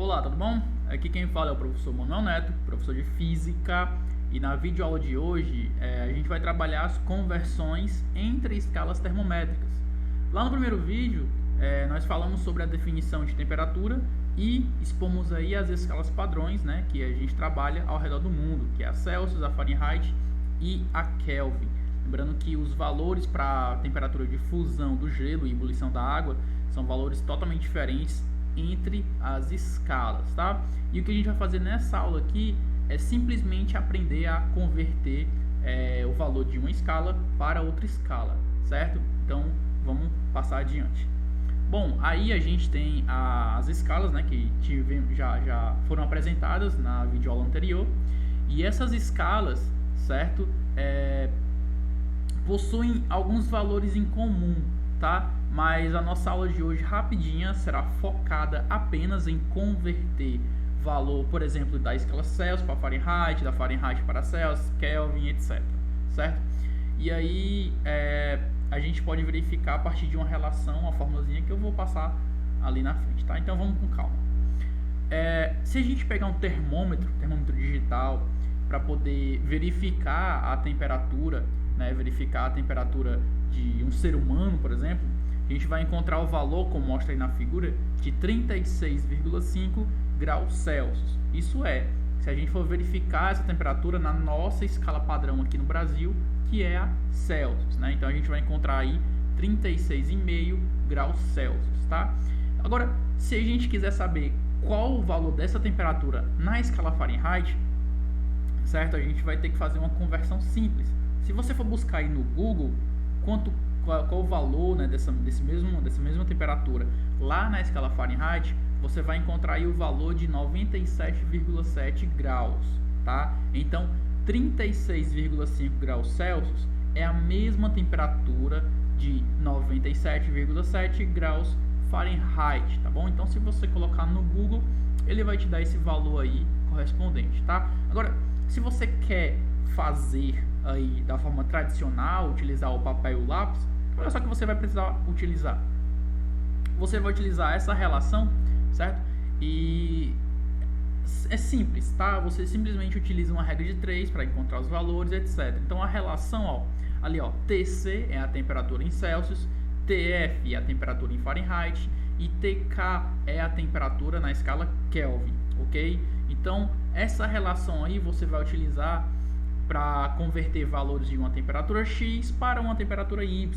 Olá, tudo bom? Aqui quem fala é o professor Manuel Neto, professor de Física, e na videoaula de hoje a gente vai trabalhar as conversões entre escalas termométricas. Lá no primeiro vídeo nós falamos sobre a definição de temperatura e expomos aí as escalas padrões, né, que a gente trabalha ao redor do mundo, que é a Celsius, a Fahrenheit e a Kelvin. Lembrando que os valores para a temperatura de fusão do gelo e ebulição da água são valores totalmente diferentes entre as escalas, tá? E o que a gente vai fazer nessa aula aqui é simplesmente aprender a converter o valor de uma escala para outra escala, certo? Então vamos passar adiante. Bom, aí a gente tem as escalas, né, que já foram apresentadas na videoaula anterior, e essas escalas, certo, possuem alguns valores em comum, tá? Mas a nossa aula de hoje rapidinha será focada apenas em converter valor, por exemplo, da escala Celsius para Fahrenheit, da Fahrenheit para Celsius, Kelvin, etc, certo? E aí a gente pode verificar a partir de uma relação, uma formulazinha que eu vou passar ali na frente, tá? Então vamos com calma. Se a gente pegar um termômetro digital, para poder verificar a temperatura, né, verificar a temperatura de um ser humano, por exemplo, a gente vai encontrar o valor, como mostra aí na figura, de 36,5 graus Celsius. Isso se a gente for verificar essa temperatura na nossa escala padrão aqui no Brasil, que é a Celsius, né? Então a gente vai encontrar aí 36,5 graus Celsius, tá? Agora, se a gente quiser saber qual o valor dessa temperatura na escala Fahrenheit, certo? A gente vai ter que fazer uma conversão simples. Se você for buscar aí no Google qual o valor, né, dessa mesma temperatura lá na escala Fahrenheit, você vai encontrar aí o valor de 97,7 graus, tá? Então 36,5 graus Celsius é a mesma temperatura de 97,7 graus Fahrenheit, tá bom? Então se você colocar no Google, ele vai te dar esse valor aí correspondente, tá? Agora, se você quer fazer aí da forma tradicional, utilizar o papel e o lápis, olha só que você vai precisar utilizar. Você vai utilizar essa relação, certo? E é simples, tá? Você simplesmente utiliza uma regra de 3 para encontrar os valores, etc. Então a relação, ali, TC é a temperatura em Celsius, TF é a temperatura em Fahrenheit e TK é a temperatura na escala Kelvin, ok? Então essa relação aí você vai utilizar para converter valores de uma temperatura X para uma temperatura Y.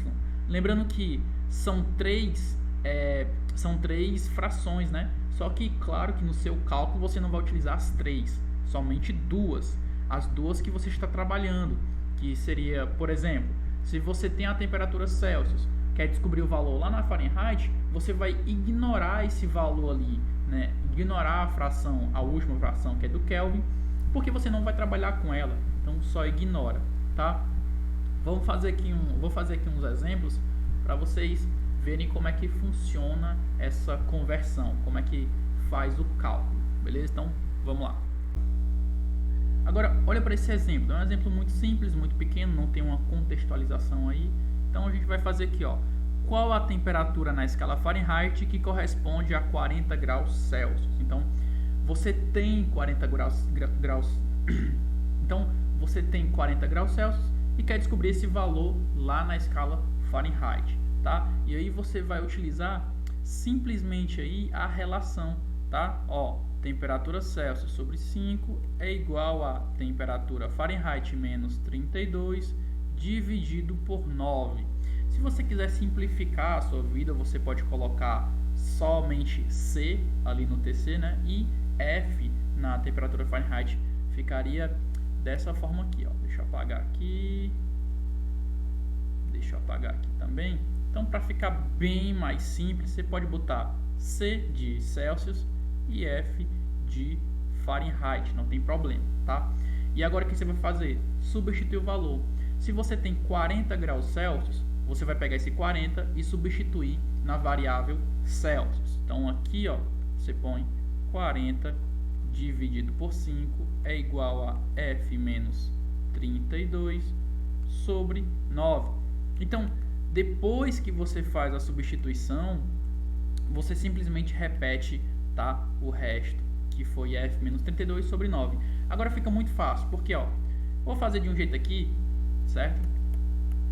Lembrando que são três frações, né? Só que, claro que no seu cálculo você não vai utilizar as três, somente duas. As duas que você está trabalhando, que seria, por exemplo, se você tem a temperatura Celsius, quer descobrir o valor lá na Fahrenheit, você vai ignorar esse valor ali, né? Ignorar a fração, a última fração, que é do Kelvin, porque você não vai trabalhar com ela. Então só ignora, tá? Vou fazer aqui uns exemplos para vocês verem como é que funciona essa conversão, como é que faz o cálculo, beleza? Então vamos lá. Agora olha para esse exemplo, é um exemplo muito simples, muito pequeno, não tem uma contextualização aí. Então a gente vai fazer aqui, qual a temperatura na escala Fahrenheit que corresponde a 40 graus Celsius? Então você tem 40 graus então você tem 40 graus Celsius e quer descobrir esse valor lá na escala Fahrenheit, tá? E aí você vai utilizar simplesmente aí a relação, tá? Temperatura Celsius sobre 5 é igual a temperatura Fahrenheit menos 32 dividido por 9. Se você quiser simplificar a sua vida, você pode colocar somente C ali no TC, né? E F na temperatura Fahrenheit ficaria dessa forma aqui, Deixa eu apagar aqui. Deixa eu apagar aqui também. Então, para ficar bem mais simples, você pode botar C de Celsius e F de Fahrenheit, não tem problema, tá? E agora o que você vai fazer? Substituir o valor. Se você tem 40 graus Celsius, você vai pegar esse 40 e substituir na variável Celsius. Então, aqui, você põe 40 dividido por 5 é igual a F menos 32 sobre 9. Então, depois que você faz a substituição, você simplesmente repete tá? O resto, que foi f menos 32 sobre 9. Agora fica muito fácil, porque, ó, vou fazer de um jeito aqui, certo?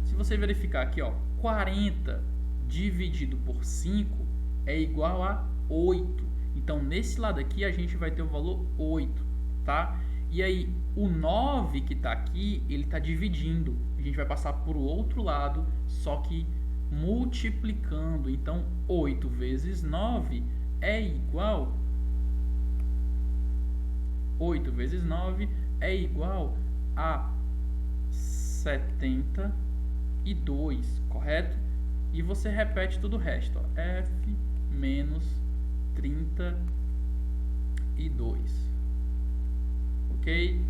Se você verificar aqui, ó, 40 dividido por 5 é igual a 8. Então, nesse lado aqui, a gente vai ter o valor 8, tá? E aí, o 9 que está aqui, ele está dividindo. A gente vai passar para o outro lado, só que multiplicando. Então, 8 vezes 9 é igual... 8 vezes 9 é igual a 72, correto? E você repete tudo o resto, ó, f menos 32, ok?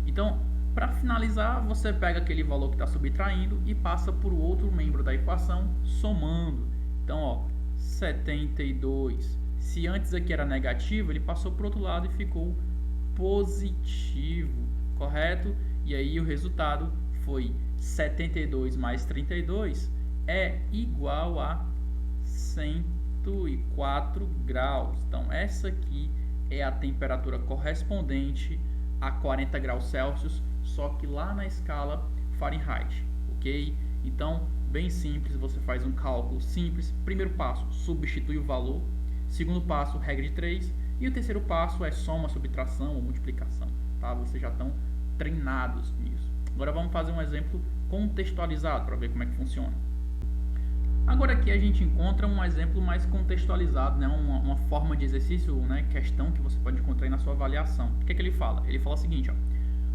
Então, para finalizar, você pega aquele valor que está subtraindo e passa por outro membro da equação, somando. Então, ó, 72, se antes aqui era negativo, ele passou para o outro lado e ficou positivo, correto? E aí o resultado foi 72 mais 32 é igual a 104 graus. Então, essa aqui é a temperatura correspondente a 40 graus Celsius, só que lá na escala Fahrenheit, ok? Então, bem simples, você faz um cálculo simples. Primeiro passo, substitui o valor. Segundo passo, regra de 3. E o terceiro passo é soma, subtração ou multiplicação, tá? Vocês já estão treinados nisso. Agora vamos fazer um exemplo contextualizado para ver como é que funciona. Agora aqui a gente encontra um exemplo mais contextualizado, né? uma forma de exercício, né? Questão que você pode encontrar aí na sua avaliação. O que é que ele fala? Ele fala o seguinte, ó,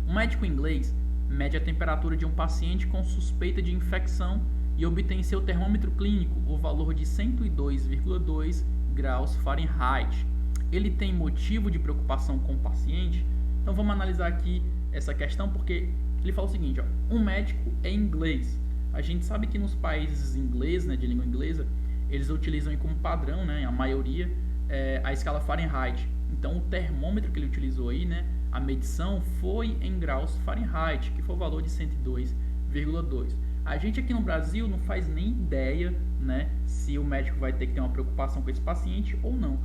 um médico inglês mede a temperatura de um paciente com suspeita de infecção e obtém em seu termômetro clínico o valor de 102,2 graus Fahrenheit. Ele tem motivo de preocupação com o paciente? Então vamos analisar aqui essa questão, porque ele fala o seguinte, ó, um médico é inglês. A gente sabe que nos países ingleses, né, de língua inglesa, eles utilizam como padrão, né, a maioria, a escala Fahrenheit. Então o termômetro que ele utilizou aí, né, a medição foi em graus Fahrenheit, que foi o valor de 102,2. A gente aqui no Brasil não faz nem ideia, né, se o médico vai ter que ter uma preocupação com esse paciente ou não.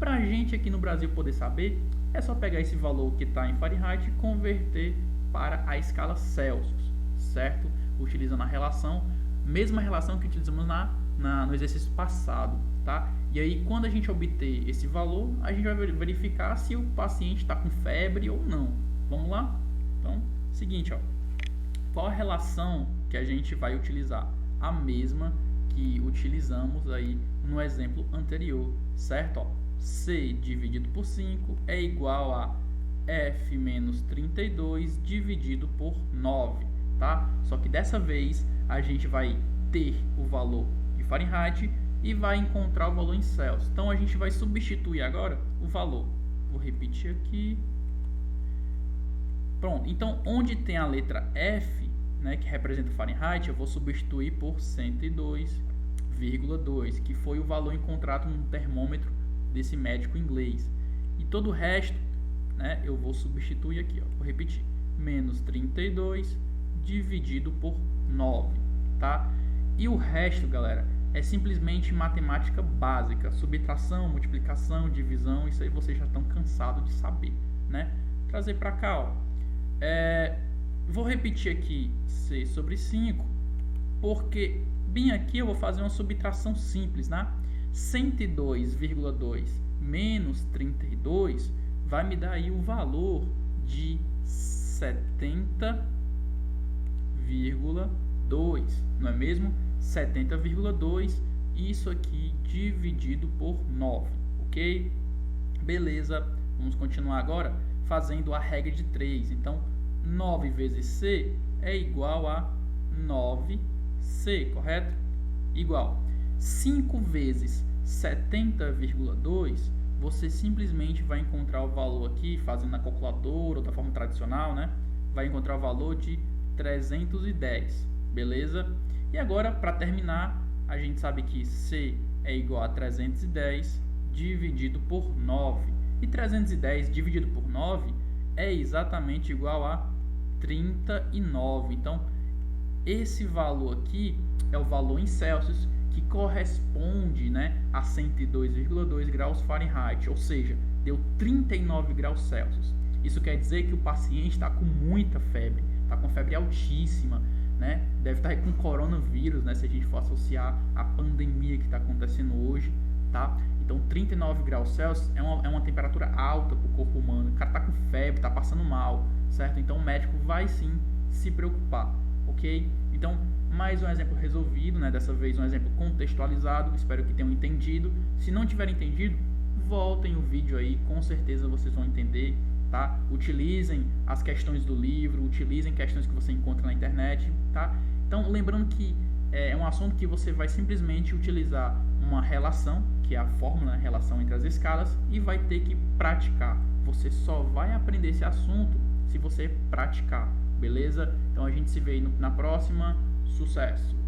Para a gente aqui no Brasil poder saber, é só pegar esse valor que está em Fahrenheit e converter para a escala Celsius, certo? Utilizando a relação, mesma relação que utilizamos no exercício passado, tá? E aí, quando a gente obter esse valor, a gente vai verificar se o paciente está com febre ou não. Vamos lá? Então, seguinte, ó. Qual a relação que a gente vai utilizar? A mesma que utilizamos aí no exemplo anterior, certo? Ó, C dividido por 5 é igual a F menos 32 dividido por 9, tá? Só que dessa vez a gente vai ter o valor de Fahrenheit e vai encontrar o valor em Celsius. Então a gente vai substituir agora o valor. Vou repetir aqui. Pronto. Então onde tem a letra F, né, que representa Fahrenheit, eu vou substituir por 102,2, que foi o valor encontrado no termômetro desse médico inglês. E todo o resto, né, eu vou substituir aqui, ó. Vou repetir. Menos 32 dividido por 9, tá? E o resto, galera, é simplesmente matemática básica. Subtração, multiplicação, divisão, isso aí vocês já estão cansados de saber, né? Trazer para cá, ó. Vou repetir aqui C sobre 5, porque bem aqui eu vou fazer uma subtração simples, né? 102,2 menos 32 vai me dar aí o valor de 70,2, não é mesmo? 70,2, isso aqui dividido por 9, ok? Beleza, vamos continuar agora fazendo a regra de 3. Então, 9 vezes C é igual a 9C, correto? Igual 5 vezes 70,2, você simplesmente vai encontrar o valor aqui, fazendo na calculadora ou da forma tradicional, né? Vai encontrar o valor de 310, beleza? E agora, para terminar, a gente sabe que C é igual a 310 dividido por 9. E 310 dividido por 9 é exatamente igual a 39. Então, esse valor aqui é o valor em Celsius que corresponde, né, a 102,2 graus Fahrenheit, ou seja, deu 39 graus Celsius. Isso quer dizer que o paciente está com muita febre, está com febre altíssima, né? Deve estar com coronavírus, né? Se a gente for associar a pandemia que está acontecendo hoje, tá? Então 39 graus Celsius é uma temperatura alta para o corpo humano. O cara está com febre, está passando mal, certo? Então o médico vai sim se preocupar, ok? Então, mais um exemplo resolvido, né? Dessa vez um exemplo contextualizado, espero que tenham entendido. Se não tiverem entendido, voltem o vídeo aí, com certeza vocês vão entender, tá? Utilizem as questões do livro, utilizem questões que você encontra na internet, tá? Então, lembrando que é um assunto que você vai simplesmente utilizar uma relação, que é a fórmula, né? Relação entre as escalas, e vai ter que praticar. Você só vai aprender esse assunto se você praticar, beleza? Então a gente se vê na próxima. Sucesso!